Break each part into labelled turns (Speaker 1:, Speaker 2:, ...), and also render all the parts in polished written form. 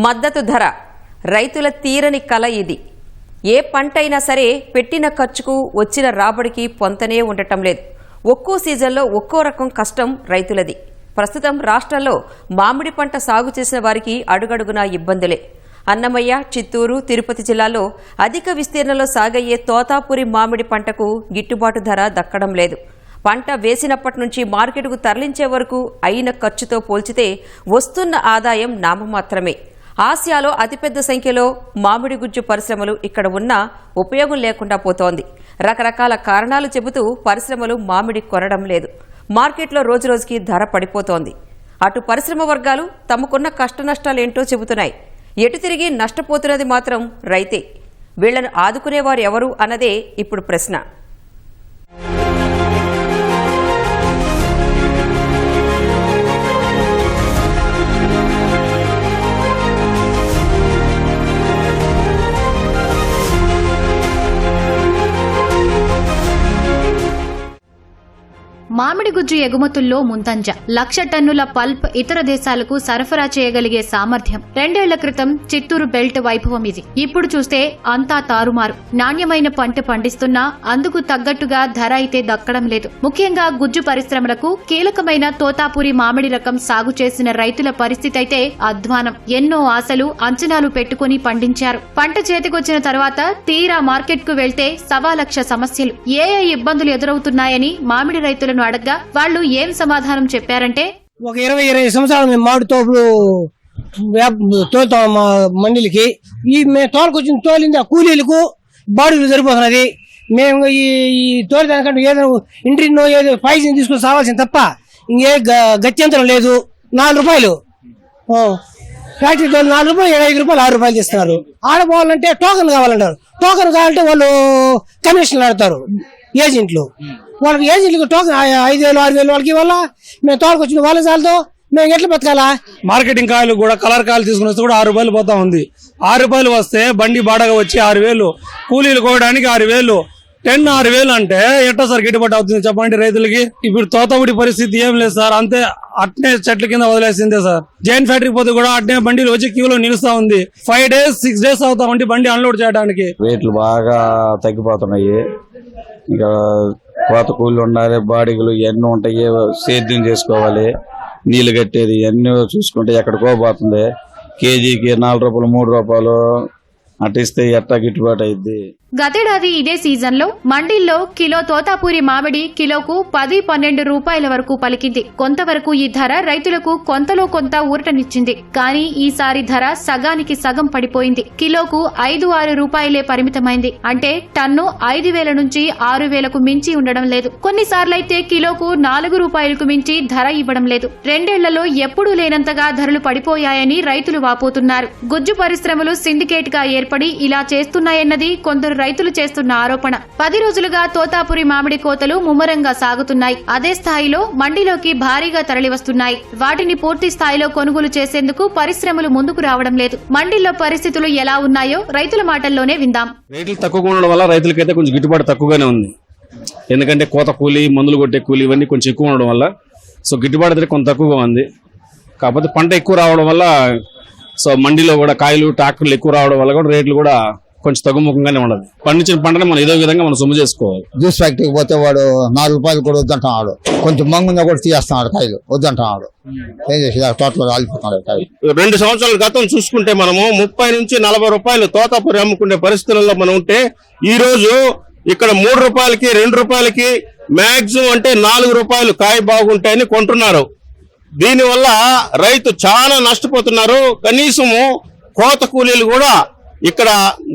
Speaker 1: మద్దతు ధర రైతుల తీరని కల ఇది. ఏ పంటైనా సరే పెట్టిన ఖర్చుకు వచ్చిన రాబడికి పొంతనే ఉండటం లేదు. ఒక్కో సీజన్లో ఒక్కో రకం కష్టం రైతులది. ప్రస్తుతం రాష్ట్రంలో మామిడి పంట సాగు చేసిన వారికి అడుగడుగునా ఇబ్బందులే. అన్నమయ్య, చిత్తూరు, తిరుపతి జిల్లాలో అధిక విస్తీర్ణంలో సాగయ్యే తోతాపురి మామిడి పంటకు గిట్టుబాటు ధర దక్కడం లేదు. పంట వేసినప్పటి నుంచి మార్కెట్కు తరలించే వరకు అయిన ఖర్చుతో పోల్చితే వస్తున్న ఆదాయం నామమాత్రమే. ఆసియాలో అతిపెద్ద సంఖ్యలో మామిడి గుజ్జు పరిశ్రమలు ఇక్కడ ఉన్నా ఉపయోగం లేకుండా పోతోంది. రకరకాల కారణాలు చెబుతూ పరిశ్రమలు మామిడి కొనడం లేదు. మార్కెట్లో రోజురోజుకి ధర పడిపోతోంది. అటు పరిశ్రమ వర్గాలు తమకున్న కష్టనష్టాలేంటో చెబుతున్నాయి. ఎటు తిరిగి నష్టపోతున్నది మాత్రం రైతే. వీళ్లను ఆదుకునేవారు ఎవరు అన్నదే ఇప్పుడు ప్రశ్న.
Speaker 2: మామిడి గుజ్జు ఎగుమతుల్లో ముందంజ. 1,00,000 టన్నుల పల్ప్ ఇతర దేశాలకు సరఫరా చేయగలిగే సామర్థ్యం. 2 ఏళ్ల క్రితం చిత్తూరు బెల్ట్ వైభవం ఇది. ఇప్పుడు చూస్తే అంతా తారుమారు. నాణ్యమైన పంట పండిస్తున్నా అందుకు తగ్గట్టుగా ధర అయితే దక్కడం లేదు. ముఖ్యంగా గుజ్జు పరిశ్రమలకు కీలకమైన తోతాపురి మామిడి రకం సాగు చేసిన రైతుల పరిస్థితి అయితే అధ్వానం. ఎన్నో ఆశలు, అంచనాలు పెట్టుకుని పండించారు. పంట చేతికొచ్చిన తర్వాత తీరా మార్కెట్ కు వెళ్తే 1,00,000 సమస్యలు. ఏ ఇబ్బందులు ఎదురవుతున్నాయని మామిడి రైతులను అడగ్గా వాళ్ళు ఏం సమాధానం చెప్పారంటే,
Speaker 3: ఒక 20 సంవత్సరాలు మేము మామిడి తోపులు తోలుతాం మా మండలికి. మేము తోలుకొచ్చిన తోలింది ఆ కూలీలకు బాడీలు సరిపోతున్నది. మేము ఈ తోలి దానికంటే ఏదో ఇంట్రీనో ఏదో పాయిజన్ తీసుకుని సావాల్సింది తప్ప ఇంకే గత్యంతరం లేదు. 4 రూపాయలు ఫ్యాక్టరీ తోలు 4 రూపాయలు, 5 రూపాయలు, 6 రూపాయలు ఇస్తున్నారు. ఆడపోవాలంటే టోకన్ కావాలంటారు. టోకన్ కావాలంటే వాళ్ళు కమిషన్లు ఆడతారు ఏజెంట్లు. వాళ్ళకి ఏజెంట్లకు టోకన్ 5,000, 6,000 వాళ్ళకి వల్ల మేము తోలుకొచ్చిన వాళ్ళ చాలతో మేము ఎట్లా బతకాలా?
Speaker 4: మార్కెటింగ్ కాయలు కూడా కలర్ కాయలు తీసుకుని వస్తే కూడా 6 రూపాయలు పోతా ఉంది. 6 రూపాయలు వస్తే బండి బాడగా వచ్చి 6,000, కూలీలు కోయడానికి 6,000, 6,000 అంటే ఎట్లా సార్ గిట్టుబాటు అవుతుంది చెప్పండి రైతులకి? ఇప్పుడు తోతవుడి పరిస్థితి ఏం లేదు సార్. అంతే అట్నే చెట్ల కింద వదిలేసిందే సార్. జైన్ ఫ్యాక్టరీకి పోతే కూడా అట్నే బండిలు వచ్చి క్యూలో నిలుస్తా ఉంది. 5 days 6 days అవుతా ఉంది బండి అన్లోడ్ చేయడానికి.
Speaker 5: రేట్లు బాగా తగ్గిపోతున్నాయి. ఇంకా కోత కూలీలు ఉండాలి, బాడీలు ఇవన్నీ ఉంటాయి, సేద్యం చేసుకోవాలి, నీళ్లు కట్టేది ఇవన్నీ చూసుకుంటే ఎక్కడికో పోతుంది. కేజీకి 4 రూపాయలు, 3 రూపాయలు అట్టిస్తే ఎట్టా గిట్టుబాటు అయింది.
Speaker 2: గతేడాది ఇదే సీజన్లో మండీల్లో కిలో తోతాపూరి మామిడి కిలోకు 10-12 రూపాయల వరకు పలికింది. కొంతవరకు ఈ ధర రైతులకు కొంతలో కొంత ఊరటనిచ్చింది. కానీ ఈసారి ధర సగానికి సగం పడిపోయింది. కిలోకు 5-6 రూపాయలే పరిమితమైంది. అంటే టన్ను 5,000 నుంచి 6,000కు మించి ఉండడం లేదు. కొన్నిసార్లైతే కిలోకు 4 రూపాయలకు మించి ధర ఇవ్వడం లేదు. 2 ఏళ్లలో ఎప్పుడూ లేనంతగా ధరలు పడిపోయాయని రైతులు వాపోతున్నారు. గుజ్జు పరిశ్రమలు సిండికేట్ గా ఏర్పడి ఇలా చేస్తున్నాయన్నది కొందరు రైతులు చేస్తున్న ఆరోపణ. 10 రోజులుగా తోతాపురి మామిడి కోతలు ముమ్మరంగా సాగుతున్నాయి. అదే స్థాయిలో మండీలోకి భారీగా తరలివస్తున్నాయి. వాటిని పూర్తి స్థాయిలో కొనుగోలు చేసేందుకు పరిశ్రమలు ముందుకు రావడం లేదు. మండీల్లో పరిస్థితులు ఎలా ఉన్నాయో రైతుల మాటల్లోనే విందాం.
Speaker 6: రేట్లు తక్కువగా ఉండడం వల్ల రైతులకైతే కొంచెం గిట్టుబాటు తక్కువగానే ఉంది. ఎందుకంటే కోత కూలి, మందులు కొట్టే కూలి ఇవన్నీ కొంచెం ఎక్కువ ఉండడం వల్ల సో గిట్టుబాటు అయితే కొంత తక్కువగా ఉంది. కాకపోతే పంట ఎక్కువ రావడం వల్ల సో మండీలో కూడా కాయలు, ట్రాక్టర్లు ఎక్కువ రావడం వల్ల కూడా రేట్లు కూడా కొంచెం తగ్గుముఖంగానే ఉండదు. పండించిన పంటని మనం ఏదో విధంగా మనం సొమ్ము చేసుకోవాలి.
Speaker 7: జ్యూస్ ఫ్యాక్టరీకి పోతే వాడు 4 రూపాయలు కూడా వద్దంటున్నాడు. కొంచెం మంగుందా కూడా తీయేస్తున్నాడు, కాయలు వద్దంటున్నాడు. ఏం చేసి తోటలో రాలిపోతున్నాడు కాయలు.
Speaker 8: 2 సంవత్సరాల క్రితం చూసుకుంటే మనము 30 నుంచి 40 రూపాయలు తోతాపురి అమ్ముకునే పరిస్థితుల్లో మనం ఉంటే ఈ రోజు ఇక్కడ 3 రూపాయలకి, 2 రూపాయలకి, మాక్సిమం అంటే 4 రూపాయలు కాయ బాగుంటాయని కొంటున్నారు. దీనివల్ల రైతు చాలా నష్టపోతున్నారు. కనీసము కోత కూలీలు కూడా ఇక్కడ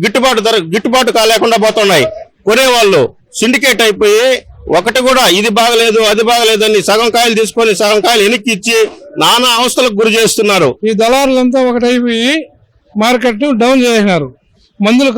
Speaker 8: గిట్టుబాటు కాలేకుండా పోతున్నాయి. కొనేవాళ్ళు సిండికేట్ అయిపోయి ఒకటి కూడా ఇది బాగలేదు, అది బాగలేదు అని సగం కాయలు తీసుకొని సగం కాయలు వెనక్కి ఇచ్చి నానా అవస్థలకు గురి చేస్తున్నారు.
Speaker 4: ఈ దళారులంతా ఒకటైపోయి మార్కెట్ ను డౌన్ చేసినారు. మందుల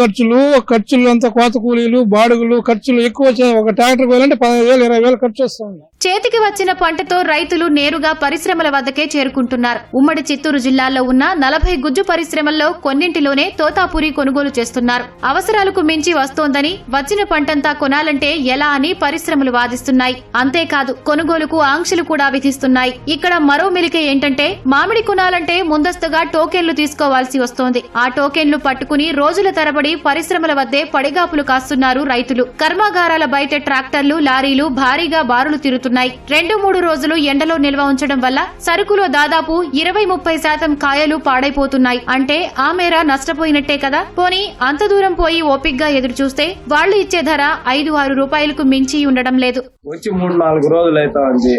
Speaker 4: ఖర్చులు అంతా కోత కూలీలు బాడుగులు ఖర్చులు ఎక్కువ వచ్చాయి. ఒక ట్రాక్టర్ పోయాలంటే 15,000 20,000 ఖర్చు వస్తుంది.
Speaker 2: చేతికి వచ్చిన పంటతో రైతులు నేరుగా పరిశ్రమల వద్దకే చేరుకుంటున్నారు. ఉమ్మడి చిత్తూరు జిల్లాలో ఉన్న 40 గుజ్జు పరిశ్రమల్లో కొన్నింటిలోనే తోతాపురి కొనుగోలు చేస్తున్నారు. అవసరాలకు మించి వస్తోందని, వచ్చిన పంటంతా కొనాలంటే ఎలా అని పరిశ్రమలు వాదిస్తున్నాయి. అంతేకాదు కొనుగోలుకు ఆంక్షలు కూడా విధిస్తున్నాయి. ఇక్కడ మరో మెలిక ఏంటంటే మామిడి కొనాలంటే ముందస్తుగా టోకెన్లు తీసుకోవాల్సి వస్తోంది. ఆ టోకెన్లు పట్టుకుని రోజుల తరబడి పరిశ్రమల వద్దే పడిగాపులు కాస్తున్నారు రైతులు. కర్మాగారాల బయట ట్రాక్టర్లు, లారీలు భారీగా బారులు తిరుగుతున్నాయి. 2-3 రోజులు ఎండలో నిల్వ ఉంచడం వల్ల సరుకులో దాదాపు 20-30% కాయలు పాడైపోతున్నాయి. అంటే ఆ మేర నష్టపోయినట్టే కదా. పోనీ అంత దూరం పోయి ఓపిగ్గా ఎదురు చూస్తే వాళ్లు ఇచ్చే ధర 5-6 రూపాయలకు మించి ఉండడం లేదు.
Speaker 9: వచ్చి 3-4 రోజులు అవుతా ఉంది.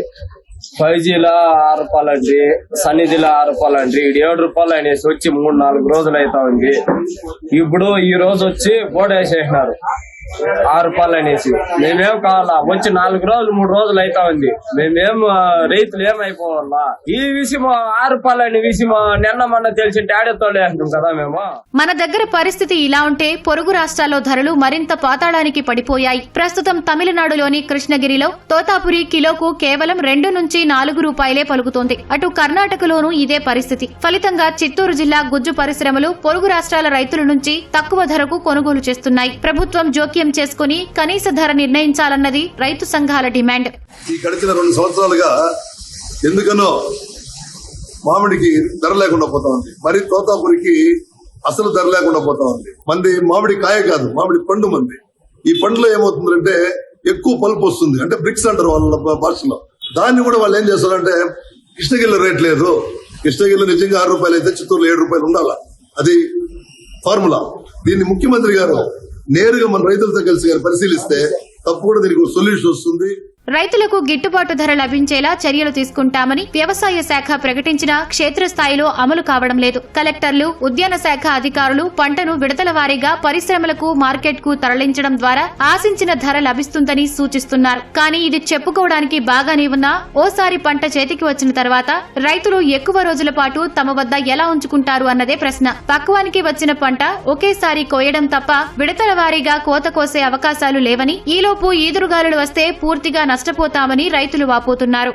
Speaker 9: 5Gలో 6 రూపాయలండి, సన్నిధిలో 6 రూపాయలండి, 7 రూపాయలు అనేసి వచ్చి 3-4 రోజులు అవుతా ఉంది. ఇప్పుడు ఈ రోజు వచ్చి బోర్డు వేసేసినారు 6 రూపాయలు అనేసి. మేమేం కావాలా, వచ్చి 4 రోజులు 3 రోజులు అవుతా ఉంది. మేమేం రైతులు ఏమైపోవాలా? ఈ విషయం 6 రూపాయలు అనే విషయం నిన్న మొన్న తెలిసింటే ఆడేతోలే అంటాం కదా మేము.
Speaker 2: మన దగ్గర పరిస్థితి ఇలా ఉంటే పొరుగు రాష్ట్రాల్లో ధరలు మరింత పాతాళానికి పడిపోయాయి. ప్రస్తుతం తమిళనాడులోని కృష్ణగిరిలో తోతాపురి కిలోకు కేవలం 2-4 రూపాయలే పలుకుతోంది. అటు కర్ణాటకలోనూ ఇదే పరిస్థితి. ఫలితంగా చిత్తూరు జిల్లా గుజ్జు పరిశ్రమలు పొరుగు రాష్ట్రాల రైతుల నుంచి తక్కువ ధరకు కొనుగోలు చేస్తున్నాయి. ప్రభుత్వం జోక్యం చేసుకుని కనీస ధర నిర్ణయించాలన్నది రైతు సంఘాల డిమాండ్.
Speaker 10: ఈ గడిచిన 2 సంవత్సరాలుగా ఎందుకనో మామిడికి ధర లేకుండా పోతా ఉంది. మరి తోతాపురికి అసలు ధర లేకుండా పోతా ఉంది. మంది మామిడి కాయ కాదు, మామిడి పండు మంది. ఈ పండులో ఏమవుతుందంటే ఎక్కువ పల్పు వస్తుంది, అంటే బ్రిక్స్ అంటారు వాళ్ళ భాషలో. దాన్ని కూడా వాళ్ళు ఏం చేస్తారంటే కృష్ణగిరిలో రేట్ లేదు, కృష్ణగిరిలో నిజంగా 6 రూపాయలు అయితే చిత్తూరులో 7 రూపాయలు ఉండాలా. అది ఫార్ములా. దీన్ని ముఖ్యమంత్రి గారు నేరుగా మన రైతులతో కలిసి పరిశీలిస్తే తప్పకుండా దీనికి ఒక సొల్యూషన్ వస్తుంది.
Speaker 2: రైతులకు గిట్టుబాటు ధర లభించేలా చర్యలు తీసుకుంటామని వ్యవసాయ శాఖ ప్రకటించినా క్షేత్రస్థాయిలో అమలు కావడం లేదు. కలెక్టర్లు, ఉద్యాన శాఖ అధికారులు పంటను విడతల వారీగా పరిశ్రమలకు, మార్కెట్కు తరలించడం ద్వారా ఆశించిన ధర లభిస్తుందని సూచిస్తున్నారు. కానీ ఇది చెప్పుకోవడానికి బాగానే ఉన్నా ఓసారి పంట చేతికి వచ్చిన తర్వాత రైతులు ఎక్కువ రోజుల పాటు తమ వద్ద ఎలా ఉంచుకుంటారు అన్నదే ప్రశ్న. పక్వానికి వచ్చిన పంట ఒకేసారి కోయడం తప్ప విడతల వారీగా కోత కోసే అవకాశాలు లేవని, ఈలోపు ఈదురుగాలులు వస్తే పూర్తిగా నష్టపోతామని రైతులు వాపోతున్నారు.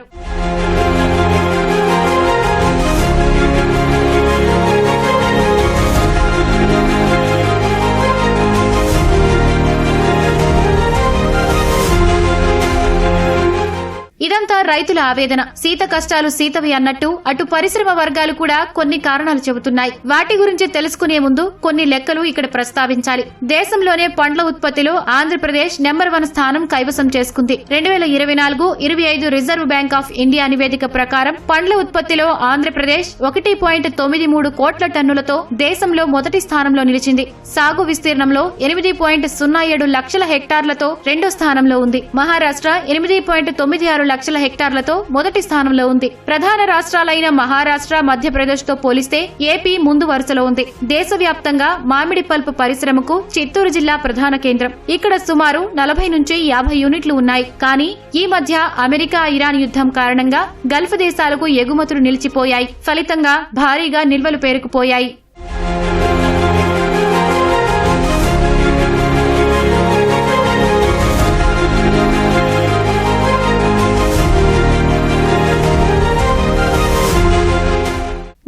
Speaker 2: ఇదంతా రైతుల ఆవేదన. సీత కష్టాలు సీతవి అన్నట్టు అటు పరిశ్రమ వర్గాలు కూడా కొన్ని కారణాలు చెబుతున్నాయి. వాటి గురించి తెలుసుకునే ముందు కొన్ని లెక్కలు ఇక్కడ ప్రస్తావించాలి. దేశంలోనే పండ్ల ఉత్పత్తిలో ఆంధ్రప్రదేశ్ నెంబర్ 1 స్థానం కైవసం చేసుకుంది. 2024-25 రిజర్వ్ బ్యాంక్ ఆఫ్ ఇండియా నివేదిక ప్రకారం పండ్ల ఉత్పత్తిలో ఆంధ్రప్రదేశ్ 1.93 కోట్ల టన్నులతో దేశంలో మొదటి స్థానంలో నిలిచింది. సాగు విస్తీర్ణంలో 8.07 లక్షల హెక్టార్లతో రెండో స్థానంలో ఉంది. మహారాష్ట్ర 8.96 లక్షల హెక్టార్లతో మొదటి స్థానంలో ఉంది. ప్రధాన రాష్ట్రాలైన మహారాష్ట్ర, మధ్యప్రదేశ్ తో పోలిస్తే ఏపీ ముందు వరుసలో ఉంది. దేశవ్యాప్తంగా మామిడి పల్ప్ పరిశ్రమకు చిత్తూరు జిల్లా ప్రధాన కేంద్రం. ఇక్కడ సుమారు 40-50 యూనిట్లు ఉన్నాయి. కానీ ఈ మధ్య అమెరికా, ఇరాన్ యుద్ధం కారణంగా గల్ఫ్ దేశాలకు ఎగుమతులు నిలిచిపోయాయి. ఫలితంగా భారీగా నిల్వలు పేరుకుపోయాయి.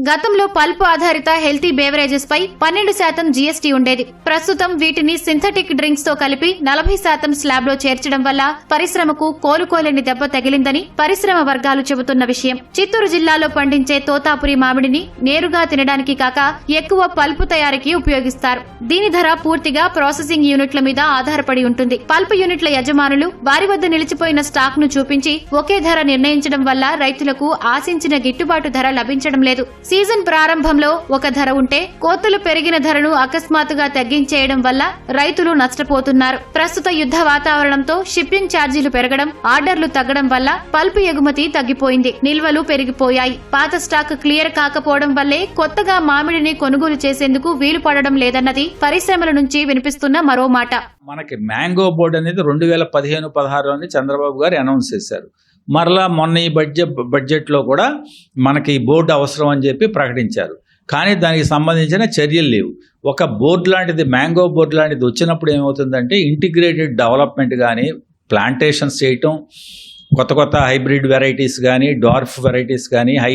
Speaker 2: గతంలో పల్ప్ ఆధారిత హెల్తీ బేవరేజెస్ పై 12% జీఎస్టీ ఉండేది. ప్రస్తుతం వీటిని సింథటిక్ డ్రింక్స్ తో కలిపి 40% స్లాబ్ లో చేర్చడం వల్ల పరిశ్రమకు కోలుకోలేని దెబ్బ తగిలిందని పరిశ్రమ వర్గాలు చెబుతున్న విషయం. చిత్తూరు జిల్లాలో పండించే తోతాపురి మామిడిని నేరుగా తినడానికి కాక ఎక్కువ పల్ప్ తయారీకి ఉపయోగిస్తారు. దీని ధర పూర్తిగా ప్రాసెసింగ్ యూనిట్ల మీద ఆధారపడి ఉంటుంది. పల్ప్ యూనిట్ల యజమానులు వారి వద్ద నిలిచిపోయిన స్టాక్ ను చూపించి ఒకే ధర నిర్ణయించడం వల్ల రైతులకు ఆశించిన గిట్టుబాటు ధర లభించడం లేదు. సీజన్ ప్రారంభంలో ఒక ధర ఉంటే కోతలు పెరిగిన ధరను అకస్మాత్తుగా తగ్గించేయడం వల్ల రైతులు నష్టపోతున్నారు. ప్రస్తుత యుద్ధ వాతావరణంతో షిప్పింగ్ ఛార్జీలు పెరగడం, ఆర్డర్లు తగ్గడం వల్ల పల్ప్ ఎగుమతి తగ్గిపోయింది. నిల్వలు పెరిగిపోయాయి. పాత స్టాక్ క్లియర్ కాకపోవడం వల్లే కొత్తగా మామిడిని కొనుగోలు చేసేందుకు వీలు పడడం లేదన్నది పరిశ్రమల నుంచి వినిపిస్తున్న మరో మాట.
Speaker 11: మనకి మ్యాంగో బోర్డు అనేది 2015-16 చంద్రబాబు గారు అనౌన్స్ చేశారు. మరలా మొన్న ఈ బడ్జెట్లో కూడా మనకి బోర్డు అవసరం అని చెప్పి ప్రకటించారు. కానీ దానికి సంబంధించిన చర్యలు లేవు. ఒక బోర్డు లాంటిది, మ్యాంగో బోర్డు లాంటిది వచ్చినప్పుడు ఏమవుతుందంటే ఇంటిగ్రేటెడ్ డెవలప్మెంట్ కానీ, ప్లాంటేషన్స్ చేయటం, కొత్త కొత్త హైబ్రిడ్ వెరైటీస్ కానీ, డార్ఫ్ వెరైటీస్ కానీ, హై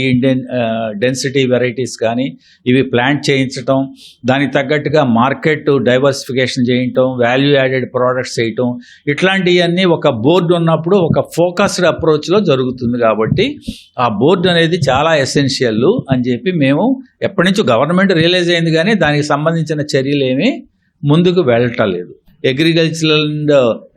Speaker 11: డెన్సిటీ వెరైటీస్ కానీ ఇవి ప్లాంట్ చేయించటం, దానికి తగ్గట్టుగా మార్కెట్ డైవర్సిఫికేషన్ చేయటం, వాల్యూ యాడెడ్ ప్రోడక్ట్స్ చేయటం, ఇట్లాంటివన్నీ ఒక బోర్డు ఉన్నప్పుడు ఒక ఫోకస్డ్ అప్రోచ్లో జరుగుతుంది. కాబట్టి ఆ బోర్డు అనేది చాలా ఎసెన్షియల్ అని చెప్పి మేము ఎప్పటి నుంచో గవర్నమెంట్ రియలైజ్ అయింది, కానీ దానికి సంబంధించిన చర్యలు ఏమీ ముందుకు వెళ్ళటలేదు. అగ్రికల్చరల్ అండ్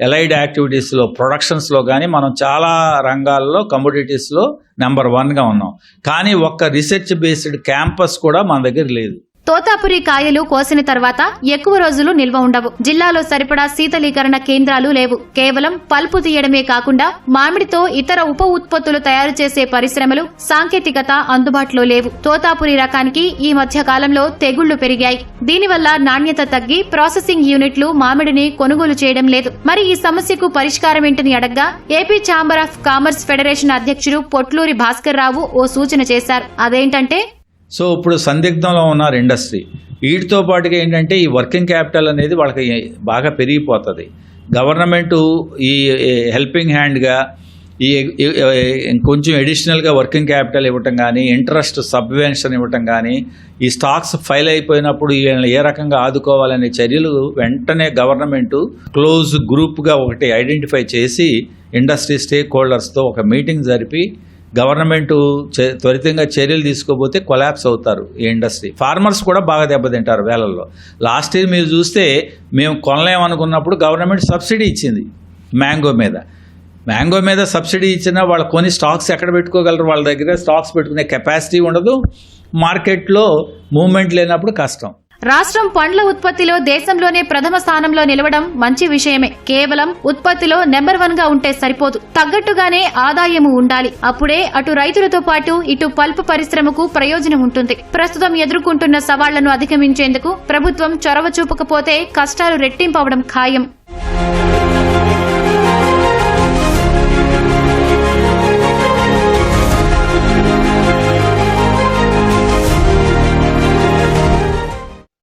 Speaker 11: ఎలైడ్ యాక్టివిటీస్లో, ప్రొడక్షన్స్లో కానీ మనం చాలా రంగాల్లో కమోడిటీస్లో నెంబర్ 1గా ఉన్నాం. కానీ ఒక్క రీసెర్చ్ బేస్డ్ క్యాంపస్ కూడా మన దగ్గర లేదు.
Speaker 2: తోతాపురి కాయలు కోసిన తర్వాత ఎక్కువ రోజులు నిల్వ ఉండవు. జిల్లాలో సరిపడా శీతలీకరణ కేంద్రాలు లేవు. కేవలం పల్పు తీయడమే కాకుండా మామిడితో ఇతర ఉప ఉత్పత్తులు తయారు చేసే పరిశ్రమలు, సాంకేతికత అందుబాటులో లేవు. తోతాపురి రకానికి ఈ మధ్య కాలంలో తెగుళ్లు పెరిగాయి. దీనివల్ల నాణ్యత తగ్గి ప్రాసెసింగ్ యూనిట్లు మామిడిని కొనుగోలు చేయడం లేదు. మరి ఈ సమస్యకు పరిష్కారం ఏంటని అడగ్గా AP chamber of commerce federation అధ్యక్షుడు పొట్లూరి భాస్కర్ రావు ఓ సూచన చేశారు. అదేంటంటే,
Speaker 11: సో ఇప్పుడు సందిగ్ధంలో ఉన్నారు ఇండస్ట్రీ. వీటితో పాటుగా ఏంటంటే ఈ వర్కింగ్ క్యాపిటల్ అనేది వాళ్ళకి బాగా పెరిగిపోతుంది. గవర్నమెంటు ఈ హెల్పింగ్ హ్యాండ్గా ఈ కొంచెం ఎడిషనల్గా వర్కింగ్ క్యాపిటల్ ఇవ్వటం కానీ, ఇంట్రెస్ట్ సబ్వెన్షన్ ఇవ్వటం కానీ, ఈ స్టాక్స్ ఫైల్ అయిపోయినప్పుడు ఏ రకంగా ఆదుకోవాలనే చర్యలు వెంటనే గవర్నమెంటు క్లోజ్ గ్రూప్గా ఒకటి ఐడెంటిఫై చేసి ఇండస్ట్రీ స్టేక్ హోల్డర్స్తో ఒక మీటింగ్ జరిపి గవర్నమెంట్ త్వరితంగా చర్యలు తీసుకోకపోతే కొలాప్స్ అవుతారు ఈ ఇండస్ట్రీ. ఫార్మర్స్ కూడా బాగా దెబ్బతింటారు వేలల్లో. లాస్ట్ ఇయర్ మీరు చూస్తే మేము కొనలేమనుకున్నప్పుడు గవర్నమెంట్ సబ్సిడీ ఇచ్చింది మ్యాంగో మీద సబ్సిడీ ఇచ్చినా వాళ్ళు కొని స్టాక్స్ ఎక్కడ పెట్టుకోగలరు? వాళ్ళ దగ్గర స్టాక్స్ పెట్టుకునే కెపాసిటీ ఉండదు. మార్కెట్లో మూవ్మెంట్ లేనప్పుడు కష్టం.
Speaker 2: రాష్ట్రం పండ్ల ఉత్పత్తిలో దేశంలోనే ప్రథమ స్థానంలో నిలవడం మంచి విషయమే. కేవలం ఉత్పత్తిలో నెంబర్ 1గా ఉంటే సరిపోదు, తగ్గట్టుగానే ఆదాయము ఉండాలి. అప్పుడే అటు రైతులతో పాటు ఇటు పల్ప్ పరిశ్రమకు ప్రయోజనం ఉంటుంది. ప్రస్తుతం ఎదుర్కొంటున్న సవాళ్లను అధిగమించేందుకు ప్రభుత్వం చొరవ చూపకపోతే కష్టాలు రెట్టింపవడం ఖాయం.